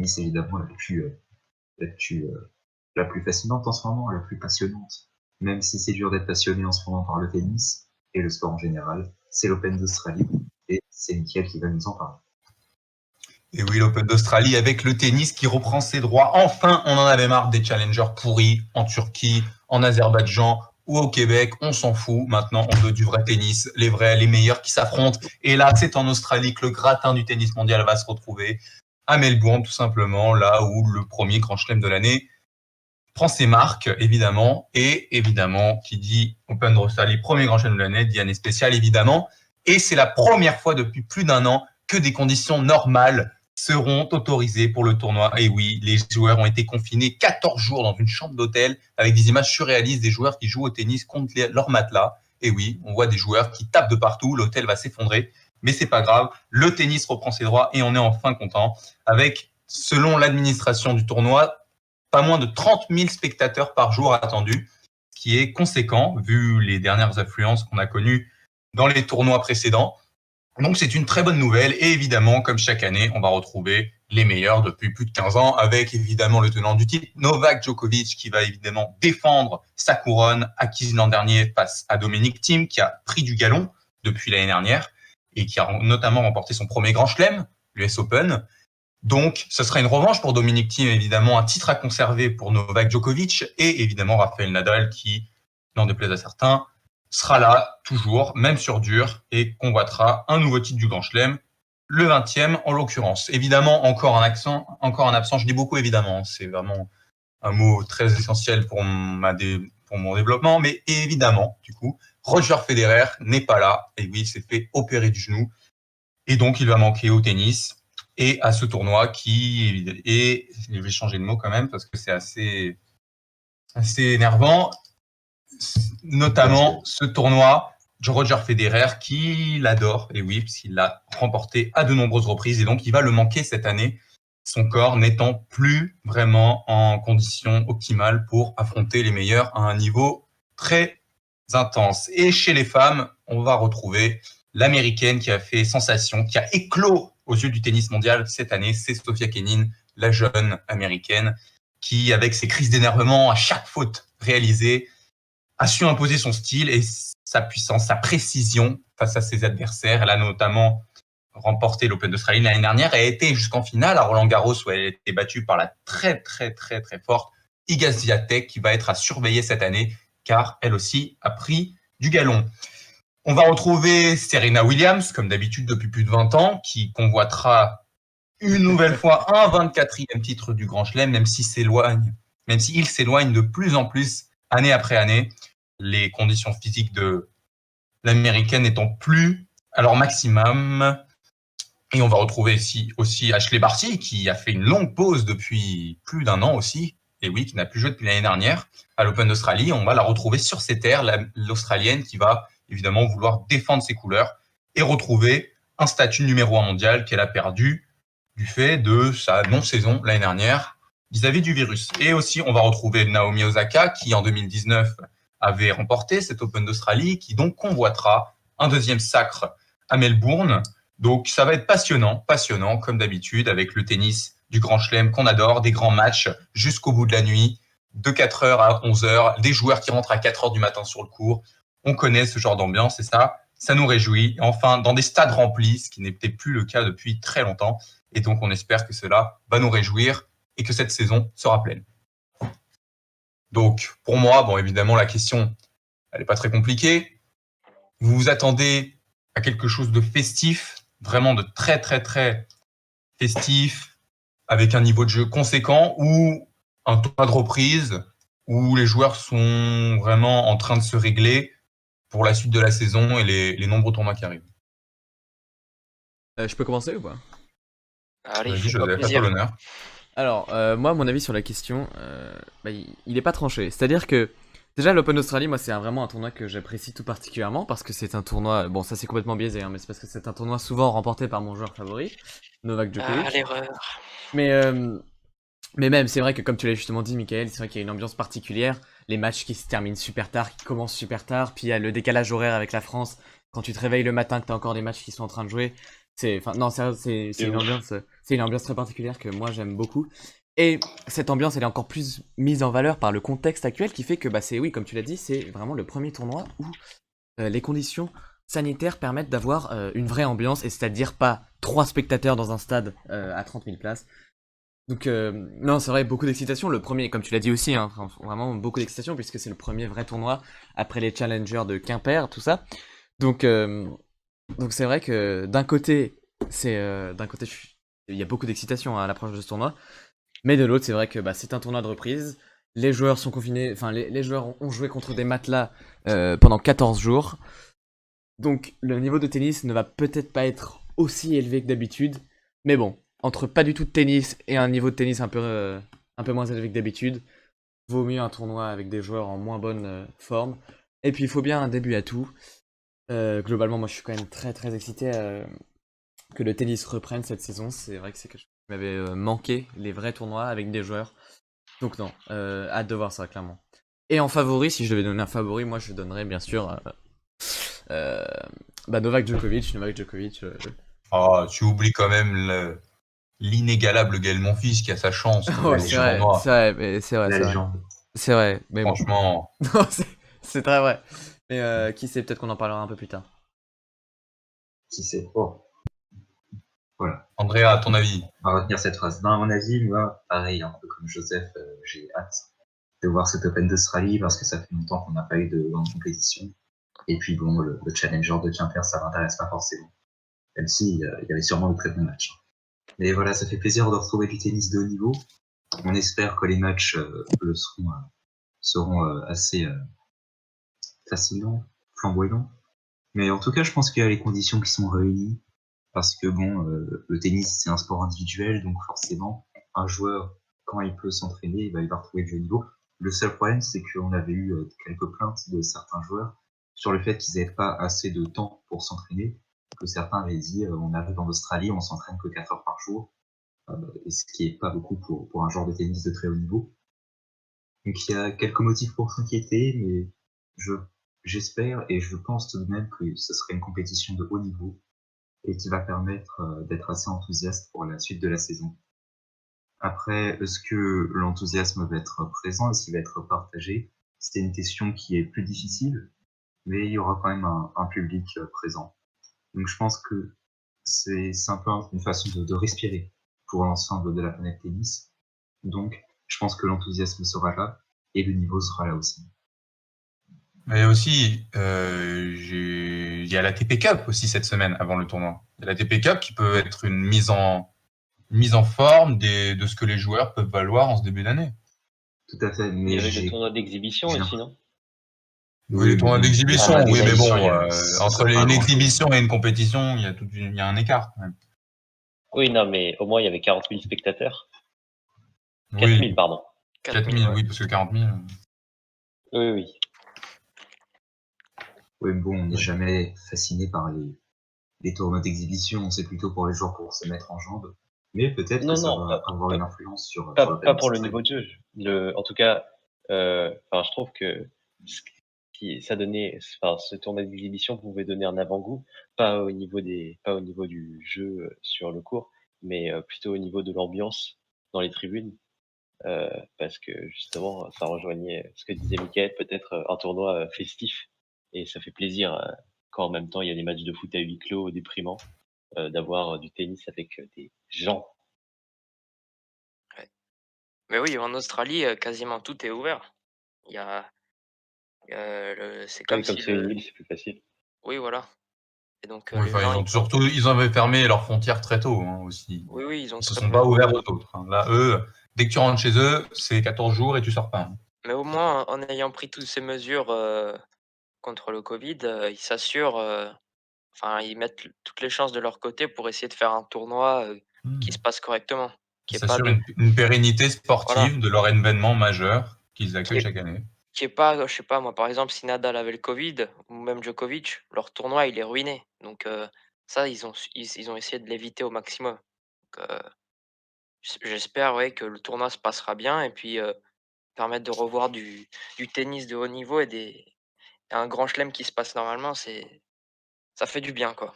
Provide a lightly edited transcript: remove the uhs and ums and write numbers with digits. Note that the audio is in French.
tennis évidemment la plus fascinante en ce moment, la plus passionnante. Même si c'est dur d'être passionné en ce moment par le tennis et le sport en général, c'est l'Open d'Australie et c'est Mickaël qui va nous en parler. Et oui, l'Open d'Australie avec le tennis qui reprend ses droits. Enfin, on en avait marre des challengers pourris en Turquie, en Azerbaïdjan ou au Québec. On s'en fout. Maintenant, on veut du vrai tennis, les vrais, les meilleurs qui s'affrontent. Et là, c'est en Australie que le gratin du tennis mondial va se retrouver. À Melbourne, tout simplement, là où le premier grand chelem de l'année prend ses marques, évidemment. Et évidemment, qui dit Open d'Australie, premier grand chelem de l'année, dit année spéciale, évidemment. Et c'est la première fois depuis plus d'un an que des conditions normales seront autorisés pour le tournoi. Et oui, les joueurs ont été confinés 14 jours dans une chambre d'hôtel avec des images surréalistes des joueurs qui jouent au tennis contre leur matelas. Et oui, on voit des joueurs qui tapent de partout, l'hôtel va s'effondrer, mais c'est pas grave, le tennis reprend ses droits et on est enfin content avec, selon l'administration du tournoi, pas moins de 30 000 spectateurs par jour attendus, ce qui est conséquent vu les dernières affluences qu'on a connues dans les tournois précédents. Donc c'est une très bonne nouvelle et évidemment, comme chaque année, on va retrouver les meilleurs depuis plus de 15 ans avec évidemment le tenant du titre, Novak Djokovic, qui va évidemment défendre sa couronne acquise l'an dernier face à Dominic Thiem, qui a pris du galon depuis l'année dernière et qui a notamment remporté son premier grand chelem, l'US Open. Donc, ce sera une revanche pour Dominic Thiem, évidemment, un titre à conserver pour Novak Djokovic et évidemment Rafael Nadal qui, n'en déplaise à certains, sera là, toujours, même sur dur, et convoitera un nouveau titre du Grand Chelem, le 20e en l'occurrence. Évidemment, encore un absent, je dis beaucoup évidemment, c'est vraiment un mot très essentiel pour mon développement, mais évidemment, du coup, Roger Federer n'est pas là, et oui, il s'est fait opérer du genou, et donc il va manquer au tennis, et à ce tournoi et je vais changer de mot quand même, parce que c'est assez énervant, notamment ce tournoi de Roger Federer qui l'adore, et oui, puisqu'il l'a remporté à de nombreuses reprises, et donc il va le manquer cette année, son corps n'étant plus vraiment en condition optimale pour affronter les meilleurs à un niveau très intense. Et chez les femmes, on va retrouver l'américaine qui a fait sensation, qui a éclos aux yeux du tennis mondial cette année, c'est Sofia Kenin, la jeune américaine, qui, avec ses crises d'énervement à chaque faute réalisée, a su imposer son style et sa puissance, sa précision face à ses adversaires. Elle a notamment remporté l'Open d'Australie l'année dernière et a été jusqu'en finale à Roland-Garros où elle a été battue par la très forte Iga Swiatek qui va être à surveiller cette année car elle aussi a pris du galon. On va retrouver Serena Williams, comme d'habitude depuis plus de 20 ans, qui convoitera une nouvelle fois un 24e titre du Grand Chelem, même s'il s'éloigne de plus en plus année après année, les conditions physiques de l'américaine n'étant plus à leur maximum. Et on va retrouver ici aussi Ashley Barty, qui a fait une longue pause depuis plus d'un an aussi, et oui, qui n'a plus joué depuis l'année dernière à l'Open d'Australie. On va la retrouver sur ses terres, l'Australienne, qui va évidemment vouloir défendre ses couleurs et retrouver un statut numéro 1 mondial qu'elle a perdu du fait de sa non-saison l'année dernière vis-à-vis du virus. Et aussi, on va retrouver Naomi Osaka, qui en 2019 avait remporté cet Open d'Australie, qui donc convoitera un deuxième sacre à Melbourne. Donc ça va être passionnant, comme d'habitude, avec le tennis du Grand Chelem qu'on adore, des grands matchs jusqu'au bout de la nuit, de 4h à 11h, des joueurs qui rentrent à 4h du matin sur le court. On connaît ce genre d'ambiance et ça nous réjouit. Et enfin, dans des stades remplis, ce qui n'était plus le cas depuis très longtemps. Et donc on espère que cela va nous réjouir et que cette saison sera pleine. Donc pour moi, bon évidemment la question, elle n'est pas très compliquée. Vous vous attendez à quelque chose de festif, vraiment de très festif, avec un niveau de jeu conséquent, ou un tournoi de reprise, où les joueurs sont vraiment en train de se régler pour la suite de la saison et les nombreux tournois qui arrivent. Je peux commencer ou pas? Allez, Vas-y, fais-toi Joseph, à toi plaisir. l'honneur. Alors, moi, mon avis sur la question, il est pas tranché. C'est-à-dire que, déjà, l'Open d'Australie, moi, c'est vraiment un tournoi que j'apprécie tout particulièrement parce que c'est un tournoi, bon, ça c'est complètement biaisé, hein, mais c'est parce que c'est un tournoi souvent remporté par mon joueur favori, Novak Djokovic. Ah, l'erreur. Mais même, c'est vrai que comme tu l'as justement dit, Michael, c'est vrai qu'il y a une ambiance particulière. Les matchs qui se terminent super tard, qui commencent super tard, puis il y a le décalage horaire avec la France. Quand tu te réveilles le matin, que t'as encore des matchs qui sont en train de jouer, Enfin, non, sérieux, c'est C'est une ouf. ambiance, c'est une ambiance très particulière que moi j'aime beaucoup. Et cette ambiance, elle est encore plus mise en valeur par le contexte actuel qui fait que, bah, oui, comme tu l'as dit, c'est vraiment le premier tournoi où les conditions sanitaires permettent d'avoir une vraie ambiance, et c'est-à-dire pas 3 spectateurs dans un stade à 30 000 places. Donc, non, c'est vrai, beaucoup d'excitation. Le premier, comme tu l'as dit aussi, hein, vraiment beaucoup d'excitation, puisque c'est le premier vrai tournoi après les challengers de Quimper, tout ça. Donc, c'est vrai que d'un côté, il y a beaucoup d'excitation à l'approche de ce tournoi, mais de l'autre, c'est vrai que bah, c'est un tournoi de reprise. Les joueurs sont confinés, enfin, les joueurs ont joué contre des matelas pendant 14 jours. Donc, le niveau de tennis ne va peut-être pas être aussi élevé que d'habitude, mais bon, entre pas du tout de tennis et un niveau de tennis un peu moins élevé que d'habitude, vaut mieux un tournoi avec des joueurs en moins bonne forme. Et puis, il faut bien un début à tout. Globalement, moi, je suis quand même très très excité que le tennis reprenne cette saison. C'est vrai que c'est quelque chose qui m'avait manqué, les vrais tournois avec des joueurs. Donc non, hâte de voir ça, clairement. Et en favori, si je devais donner un favori, moi je donnerais bien sûr euh, bah, Novak Djokovic. Oh, tu oublies quand même l'inégalable Gaël Monfils qui a sa chance Oh, La dans ce légende. tournoi. mais c'est vrai, La c'est vrai. légende. C'est vrai, mais bon. Franchement, Non, c'est très vrai. Mais qui sait, peut-être qu'on en parlera un peu plus tard. Qui sait? Oh, voilà. Andrea, à ton avis? On va retenir cette phrase. Non, à mon avis, moi, pareil, un peu comme Joseph, j'ai hâte de voir cet Open d'Australie parce que ça fait longtemps qu'on n'a pas eu de grande compétition. Et puis bon, le Challenger de Quimper, ça m'intéresse pas forcément. Même si il y avait sûrement de très bons matchs. Mais voilà, ça fait plaisir de retrouver du tennis de haut niveau. On espère que les matchs seront assez fascinants, flamboyants. Mais en tout cas, je pense qu'il y a les conditions qui sont réunies. Parce que bon, le tennis, c'est un sport individuel, donc forcément, un joueur, quand il peut s'entraîner, il va retrouver du haut niveau. Le seul problème, c'est qu'on avait eu quelques plaintes de certains joueurs sur le fait qu'ils n'avaient pas assez de temps pour s'entraîner, que certains avaient dit on arrive en Australie, on s'entraîne que 4 heures par jour, et ce qui est pas beaucoup pour un joueur de tennis de très haut niveau. Donc il y a quelques motifs pour s'inquiéter, mais je j'espère et je pense tout de même que ce serait une compétition de haut niveau et qui va permettre d'être assez enthousiaste pour la suite de la saison. Après, est-ce que l'enthousiasme va être présent, est-ce qu'il va être partagé? C'est une question qui est plus difficile, mais il y aura quand même un public présent. Donc je pense que c'est un peu une façon de respirer pour l'ensemble de la planète tennis. Donc je pense que l'enthousiasme sera là et le niveau sera là aussi. Mais aussi, il y a la TP Cup aussi cette semaine avant le tournoi. Il y a la TP Cup qui peut être une mise en forme de ce que les joueurs peuvent valoir en ce début d'année. Tout à fait, Il mais y avait le j'ai tournoi d'exhibition j'ai aussi, non? Oui, les tournois bon, d'exhibition, Ah, oui, mais d'exhibition, bon, ça entre sert pas à une grand-chose. exhibition et une compétition, il y a un écart quand même. Oui, non, mais au moins il y avait 40 000 spectateurs. 4 Oui, 000, pardon. 4 000, ouais. oui, parce que 40 000. Oui, oui. Oui, mais bon, on n'est Oui. jamais fasciné par les tournois d'exhibition, c'est plutôt pour les joueurs pour se mettre en jambes. Mais peut-être que Non, ça non, va avoir une influence sur pas l'Open pour le d'Australie. niveau de jeu. En tout cas, je trouve que ça donnait, ce tournoi d'exhibition pouvait donner un avant-goût, pas au niveau du jeu sur le court, mais plutôt au niveau de l'ambiance dans les tribunes, parce que justement, ça rejoignait ce que disait Mickaël, peut-être un tournoi festif, et ça fait plaisir quand en même temps il y a des matchs de foot à huis clos déprimants, d'avoir du tennis avec des gens. Mais oui, en Australie, quasiment tout est ouvert. Il y a, c'est Ah oui, comme comme si c'est une île, c'est plus facile. Oui, voilà. Et donc Oui, les enfin, gens, ils peuvent. ils avaient fermé leurs frontières très tôt hein, aussi. Oui, oui, ils ont Ils se très sont peu. pas ouverts aux autres. Hein. Là, eux, dès que tu rentres chez eux, c'est 14 jours et tu sors pas. Hein. Mais au moins, en ayant pris toutes ces mesures contre le Covid, ils s'assurent, enfin, ils mettent toutes les chances de leur côté pour essayer de faire un tournoi qui se passe correctement, Ils qui est pas s'assurent de, une pérennité voilà, sportive de leur événement majeur qu'ils qui accueillent est, chaque année. qui est pas, je sais pas moi, par exemple, si Nadal avait le Covid ou même Djokovic, leur tournoi il est ruiné. Donc ça, ils ont essayé de l'éviter au maximum. Donc, j'espère ouais que le tournoi se passera bien et puis permettre de revoir du tennis de haut niveau et un grand chelem qui se passe normalement, ça fait du bien, quoi.